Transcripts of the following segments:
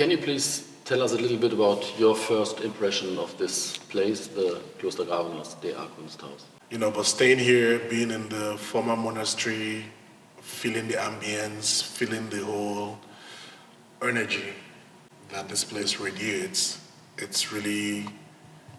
Can you please tell us a little bit about your first impression of this place, the Kloster Gravenhorst, der Kunsthaus? You know, but staying here, being in the former monastery, feeling the ambience, feeling the whole energy that this place radiates, it's really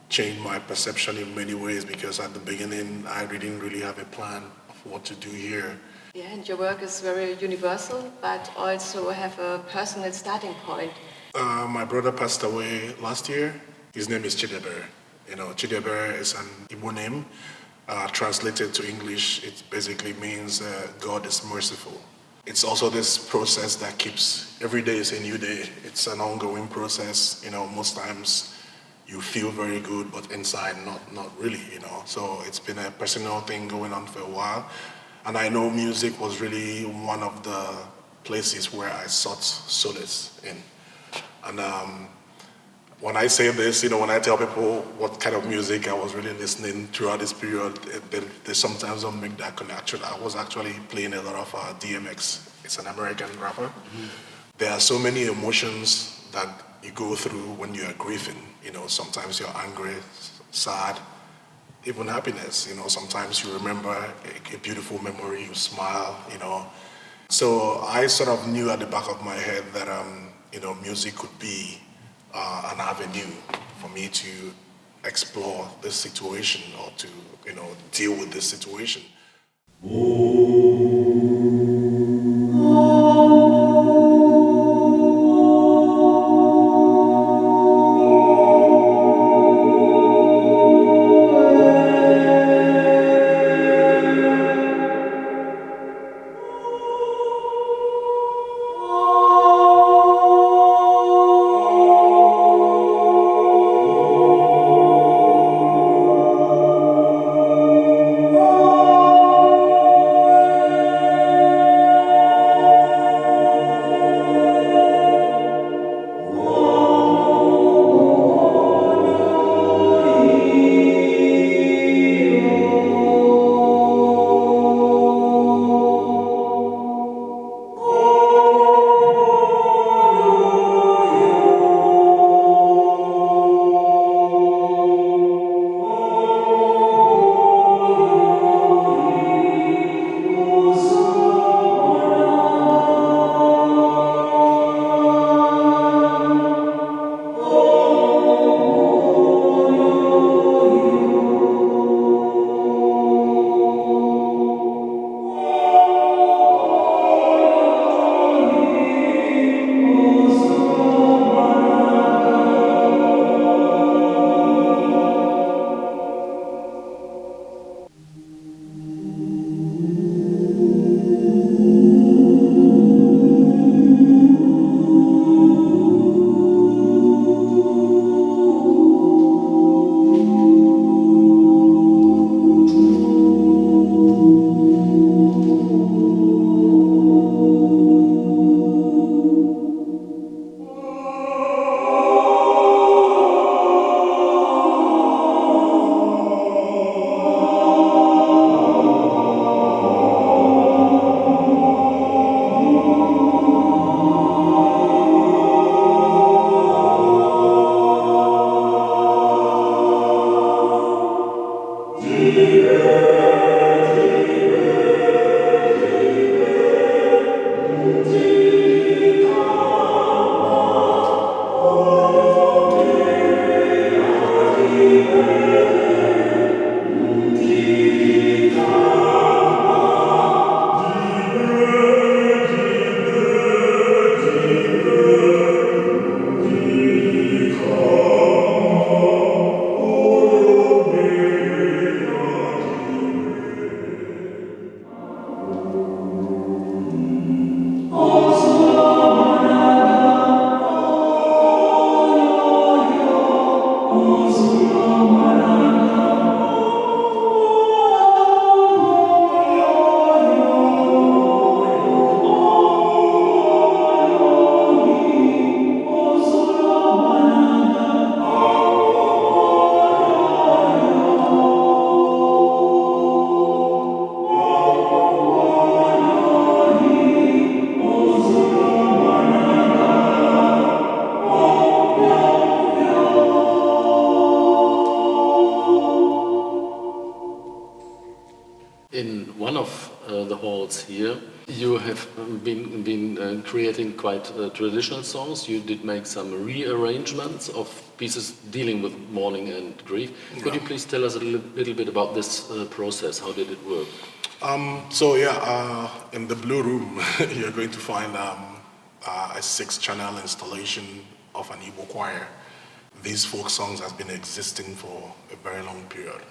changed my perception in many ways, because at the beginning I didn't really have a plan of what to do here. Yeah, and your work is very universal, but also have a personal starting point. My brother passed away last year. His name is Ebere. You know, Ebere is an Igbo name. Translated to English, it basically means God is merciful. It's also this process that keeps, every day is a new day. It's an ongoing process. You know, most times you feel very good, but inside not really, you know. So it's been a personal thing going on for a while. And I know music was really one of the places where I sought solace in. And when I say this, you know, when I tell people what kind of music I was really listening throughout this period, they sometimes don't make that connection. I was actually playing a lot of DMX. It's an American rapper. Mm-hmm. There are so many emotions that you go through when you are grieving. You know, sometimes you're angry, sad, even happiness. You know, sometimes you remember a beautiful memory, you smile, you know. So I sort of knew at the back of my head that, you know, music could be an avenue for me to explore this situation, or to, you know, deal with this situation. notes here. You have been creating quite traditional songs. You did make some rearrangements of pieces dealing with mourning and grief. Could you please tell us a little bit about this process? How did it work? In the Blue Room, you're going to find a 6-channel installation of an Igbo choir. These folk songs has been existing for a very long period,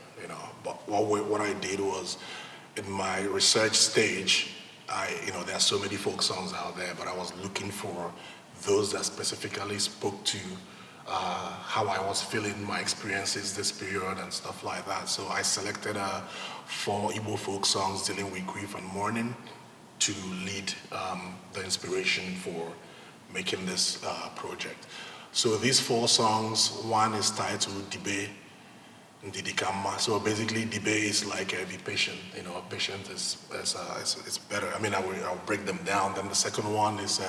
But what I did was, in my research stage, there are so many folk songs out there, but I was looking for those that specifically spoke to how I was feeling, my experiences this period and stuff like that. So I selected 4 Igbo folk songs dealing with grief and mourning to lead the inspiration for making this project. So these 4 songs, one is titled Dibe Ndidikama. So basically, Dibe is like be patient. Patient is better. I'll break them down. Then the second one is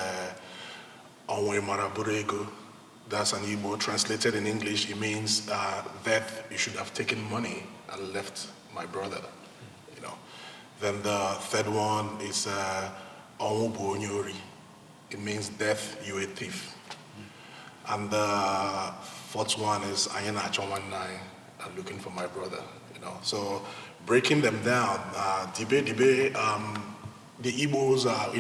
Onwe Maraburego. That's an Igbo. Translated in English, it means that you should have taken money and left my brother. Then the third one is Onwu Onyori. It means death, you a thief. And the fourth one is Ayena Achonwanai, I'm looking for my brother. So breaking them down, Dibe, the Igbos are,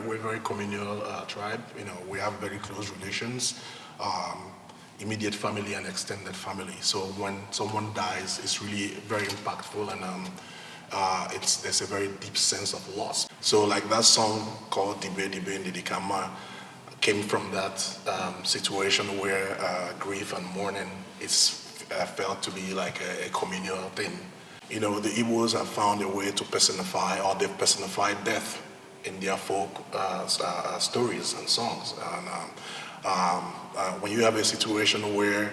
we're very communal tribe. We have very close relations, immediate family and extended family. So when someone dies, it's really very impactful, and there's a very deep sense of loss. So like that song called Dibe Ndidikama came from that situation where grief and mourning is felt to be like a communal thing. The Igbos have found a way to personify, or they've personified death in their folk stories and songs. And when you have a situation where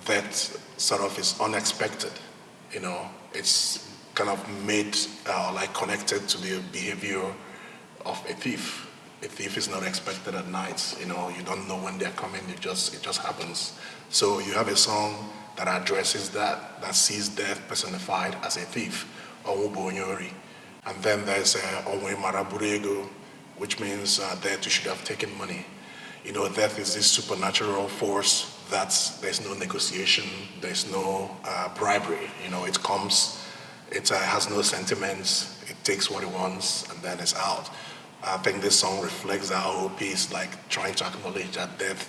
that sort of is unexpected, it's kind of made like connected to the behavior of a thief. A thief is not expected at night. You don't know when they're coming. It just happens. So you have a song that addresses that sees death personified as a thief, Onwu Onyori. And then there's Onwe Maraburego, which means that you should have taken money. Death is this supernatural force that there's no negotiation, there's no bribery. It comes, it has no sentiments, it takes what it wants, and then it's out. I think this song reflects that whole piece, like trying to acknowledge that death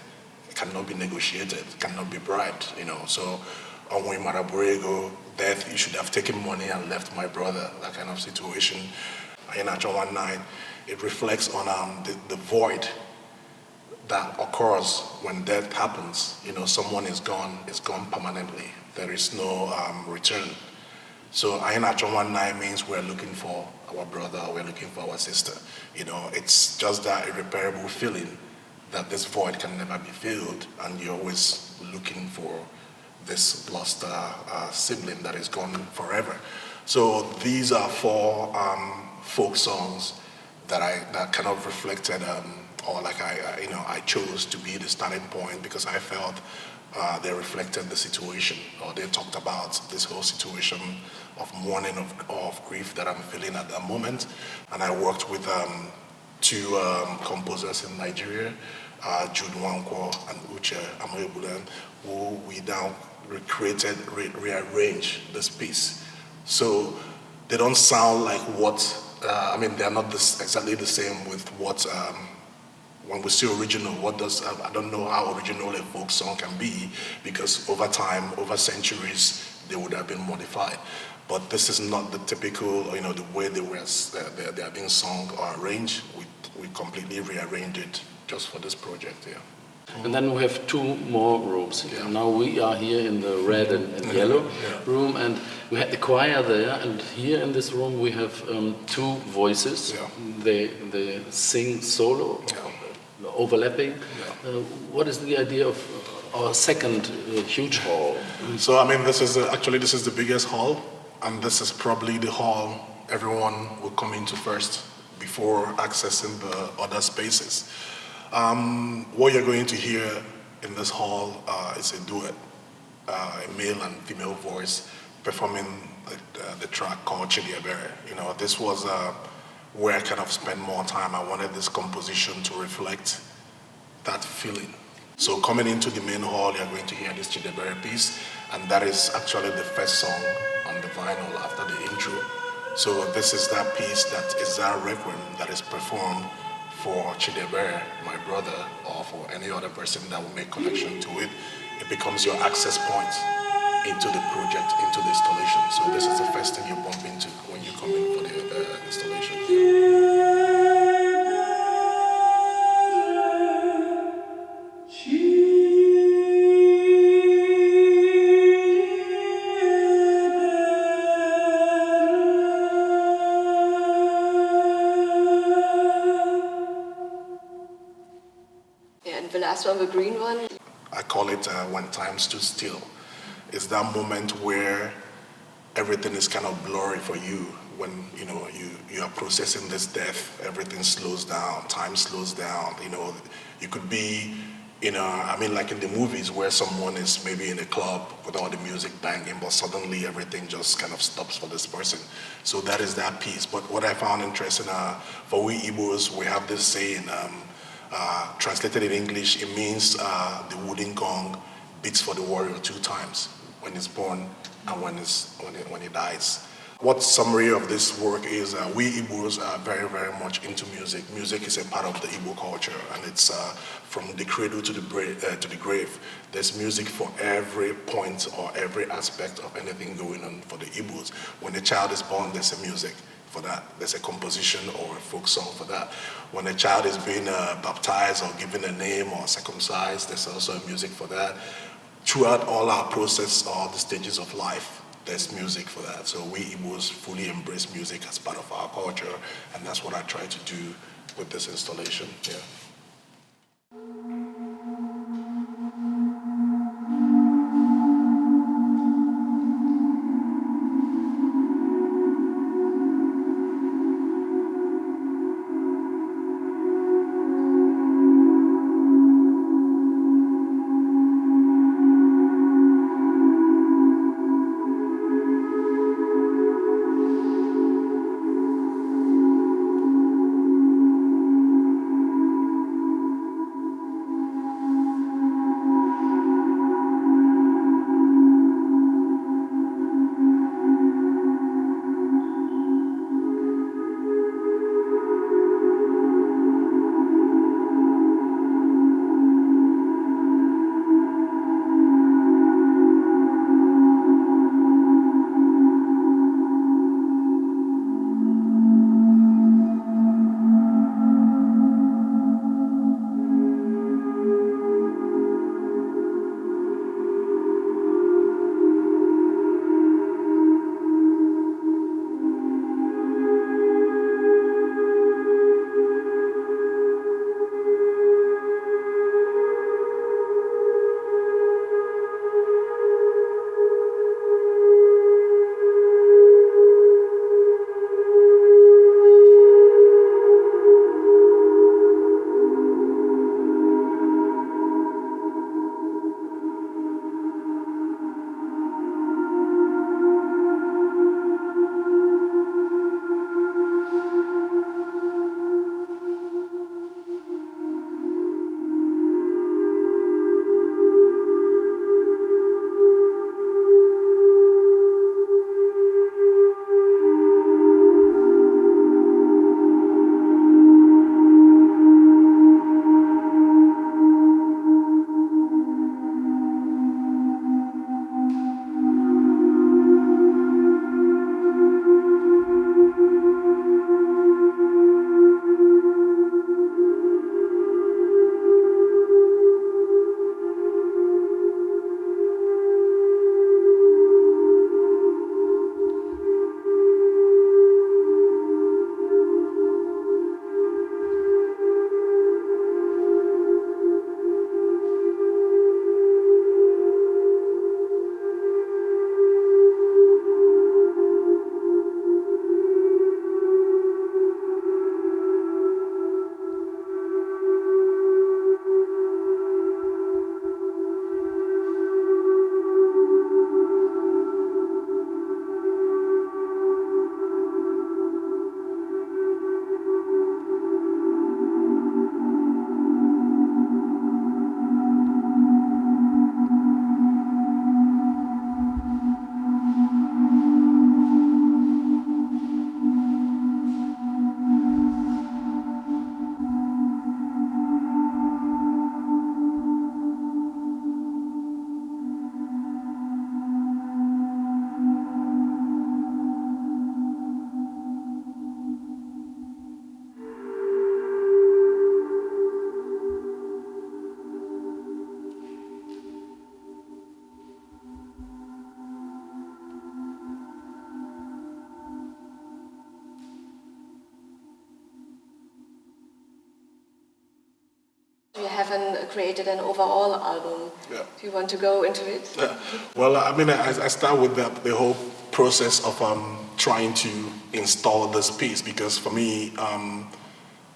cannot be negotiated, cannot be bribed, So, Onwe Maraburego, death, you should have taken money and left my brother, that kind of situation. In Achon One Night, it reflects on the void that occurs when death happens. Someone is gone permanently. There is no return. So Ayena Achonwa Nai means we're looking for our brother, we're looking for our sister. It's just that irreparable feeling that this void can never be filled, and you're always looking for this lost sibling that is gone forever. So these are 4 folk songs that kind of reflected, I chose to be the starting point because I felt they reflected the situation, or they talked about this whole situation of mourning, of grief that I'm feeling at that moment. And I worked with 2 composers in Nigeria, Jude Nwankwo and Uche Amoebulen, who we now rearranged this piece. So they don't sound like they're not exactly the same with what, when we say original, I don't know how original a folk song can be, because over time, over centuries, they would have been modified. But this is not the typical, the way they are being sung or arranged. We completely rearranged it just for this project here. And then we have 2 more rooms here. Yeah. Now we are here in the red and yellow room, and we had the choir there, and here in this room we have 2 voices. Yeah. They sing solo, overlapping. Yeah. What is the idea of our second huge hall? So this is the biggest hall, and this is probably the hall everyone will come into first before accessing the other spaces. What you're going to hear in this hall is a duet, a male and female voice performing the track called Ebere. This was where I kind of spend more time. I wanted this composition to reflect that feeling. So coming into the main hall, you're going to hear this Chidebere piece, and that is actually the first song on the vinyl after the intro. So this is that piece that is that requiem that is performed for Chidebere, my brother, or for any other person that will make connection to it. It becomes your access point into the project, into the installation. So this is the first thing you bump into when you come in for the installation. And the last one, the green one? I call it When Time Stood Still. It's that moment where everything is kind of blurry for you. When you are processing this death, everything slows down, time slows down. You could be like in the movies where someone is maybe in a club with all the music banging, but suddenly everything just kind of stops for this person. So that is that piece. But what I found interesting, for we Igbos, we have this saying, translated in English, it means the wooden gong beats for the warrior 2 times, when he's born and when he dies. What summary of this work is, we Igbos are very, very much into music. Music is a part of the Igbo culture, and it's from the cradle to the grave. There's music for every point or every aspect of anything going on for the Igbos. When a child is born, there's a music for that. There's a composition or a folk song for that. When a child is being baptized or given a name or circumcised, there's also music for that. Throughout all our process, all the stages of life, there's music for that. So we Igbos fully embrace music as part of our culture, and that's what I try to do with this installation. Yeah. have created an overall album. Yeah. Do you want to go into it? Yeah. Well, I mean, I start with the whole process of trying to install this piece, because for me,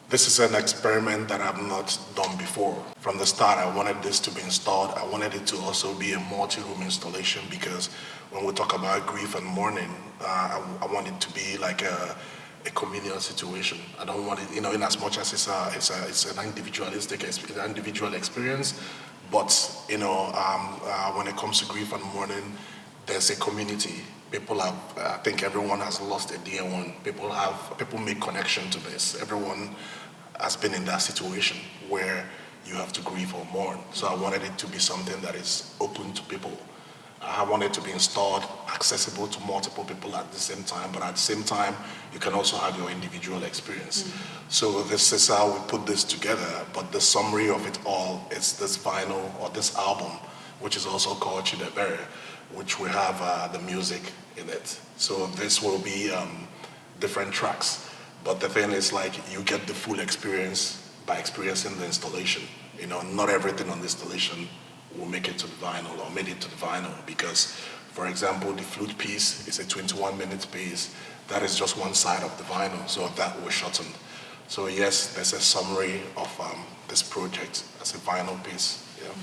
this is an experiment that I've not done before. From the start, I wanted this to be installed. I wanted it to also be a multi-room installation, because when we talk about grief and mourning, I want it to be like a communal situation. I don't want it, in as much as it's an individual experience, but when it comes to grief and mourning, there's a community. People have, I think everyone has lost a dear one. People make connection to this. Everyone has been in that situation where you have to grieve or mourn. So I wanted it to be something that is open to people. I want it to be installed, accessible to multiple people at the same time, but at the same time, you can also have your individual experience. Mm-hmm. So this is how we put this together, but the summary of it all is this vinyl, or this album, which is also called Ebere, which we have the music in it. So this will be different tracks, but the thing is, like, you get the full experience by experiencing the installation. Not everything on the installation will make it to the vinyl or made it to the vinyl, because, for example, the flute piece is a 21-minute piece. That is just one side of the vinyl, so that was shortened. So yes, there's a summary of this project as a vinyl piece. Yeah.